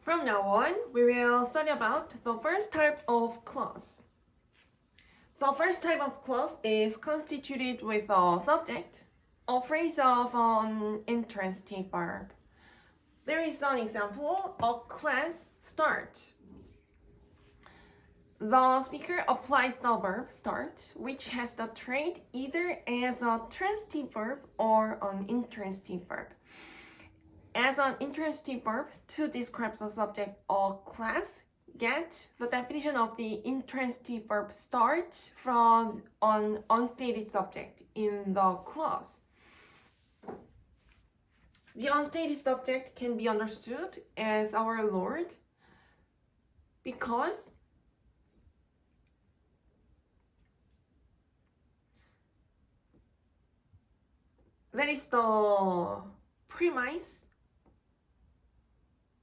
From now on, we will study about the first type of clause. The first type of clause is constituted with a subject, a phrase of an intransitive verb. There is an example, a class start. The speaker applies the verb start, which has the trait either as a transitive verb or an intransitive verb. As an intransitive verb, to describe the subject or class, get the definition of the intransitive verb start from an unstated subject in the clause. The unstated subject can be understood as our Lord because that is the premise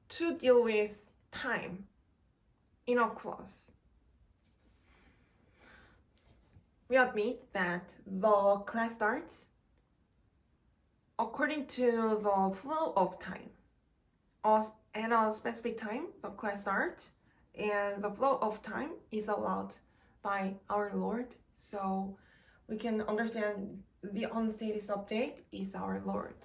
to deal with time in a clause. We admit that the class starts according to the flow of time. At a specific time, the class starts, and the flow of time is allowed by our Lord. So we can understand the unstated subject is our Lord.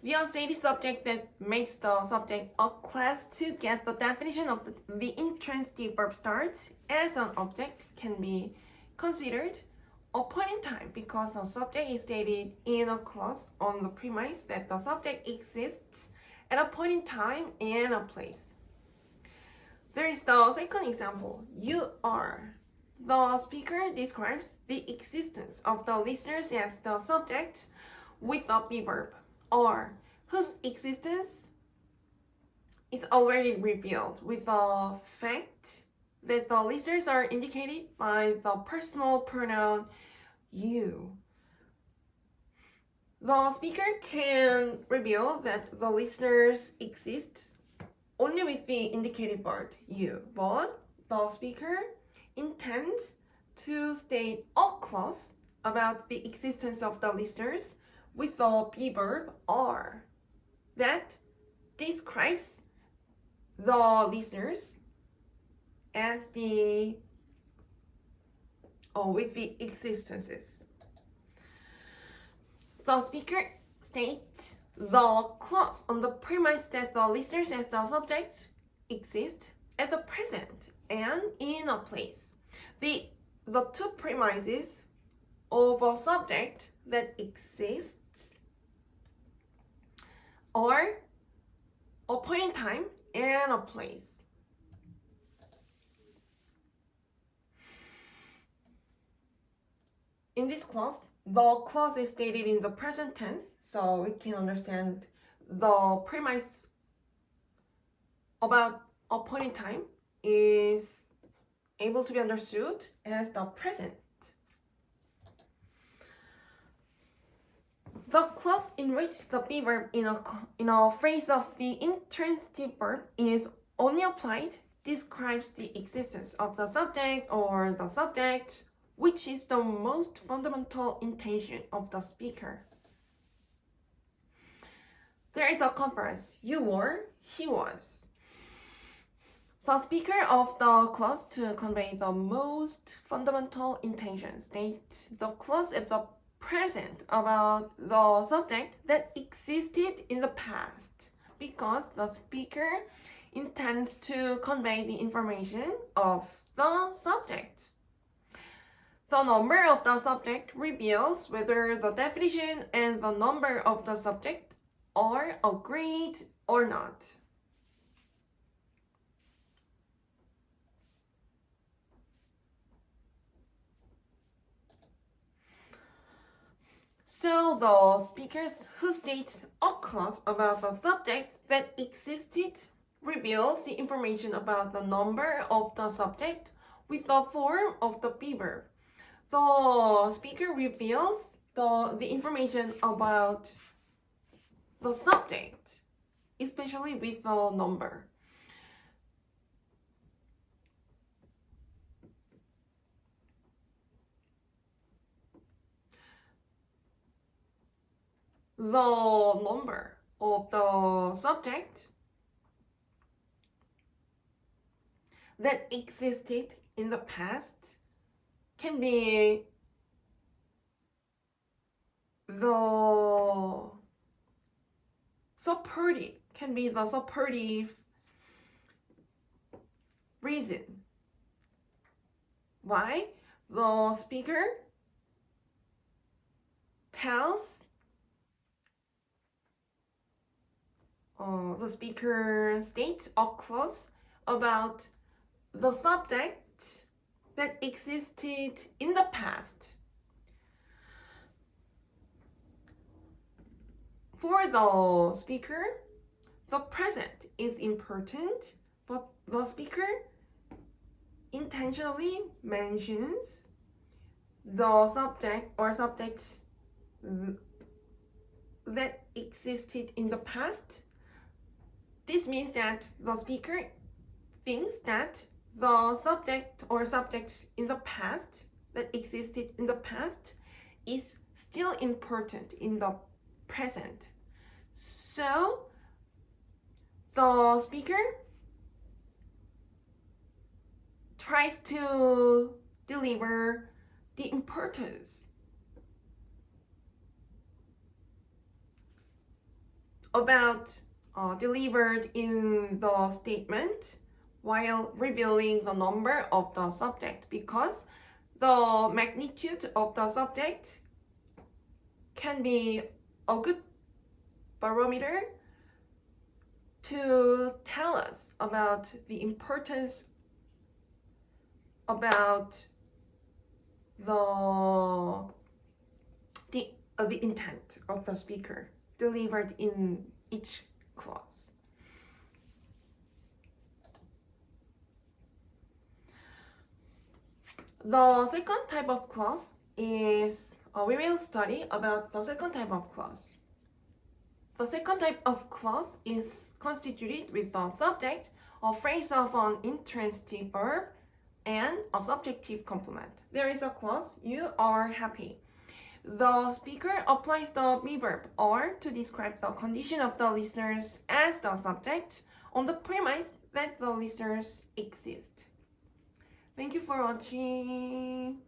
The unstated subject that makes the subject a class to get the definition of the intransitive verb start as an object can be considered a point in time because the subject is stated in a clause on the premise that the subject exists at a point in time and a place. There is the second example, you are. The speaker describes the existence of the listeners as the subject with a be verb, or whose existence is already revealed with the fact that the listeners are indicated by the personal pronoun you. The speaker can reveal that the listeners exist only with the indicated word you, but the speaker intends to state a clause about the existence of the listeners with the be verb are that describes the listeners as the with the existences. The speaker states the clause on the premise that the listeners as the subject exist at the present and in a place. The two premises of a subject that exists are a point in time and a place. In this clause, the clause is stated in the present tense, so we can understand the premise about a point in time is able to be understood as the present. The clause in which the be verb in a phrase of the intransitive verb is only applied describes the existence of the subject or the subject, which is the most fundamental intention of the speaker. There is a comparison. You were, he was. The speaker of the clause to convey the most fundamental intention states the clause at the present about the subject that existed in the past because the speaker intends to convey the information of the subject. The number of the subject reveals whether the definition and the number of the subject are agreed or not. So the speaker who states a clause about the subject that existed reveals the information about the number of the subject with the form of the be verb. The speaker reveals the information about the subject, especially with the number. The number of the subject that existed in the past can be the supportive reason why the speaker tells the speaker states a clause about the subject that existed in the past. For the speaker, the present is important, but the speaker intentionally mentions the subject or subjects that existed in the past. This means that the speaker thinks that the subject or subjects in the past that existed in the past is still important in the present. So the speaker tries to deliver the importance about delivered in the statement while revealing the number of the subject, because the magnitude of the subject can be a good barometer to tell us about the importance about the intent of the speaker delivered in each clause. The second type of clause is we will study about the second type of clause. The second type of clause is constituted with the subject, a phrase of an intransitive verb, and a subjective complement. There is a clause, you are happy. The speaker applies the be verb are to describe the condition of the listeners as the subject on the premise that the listeners exist. Thank you for watching.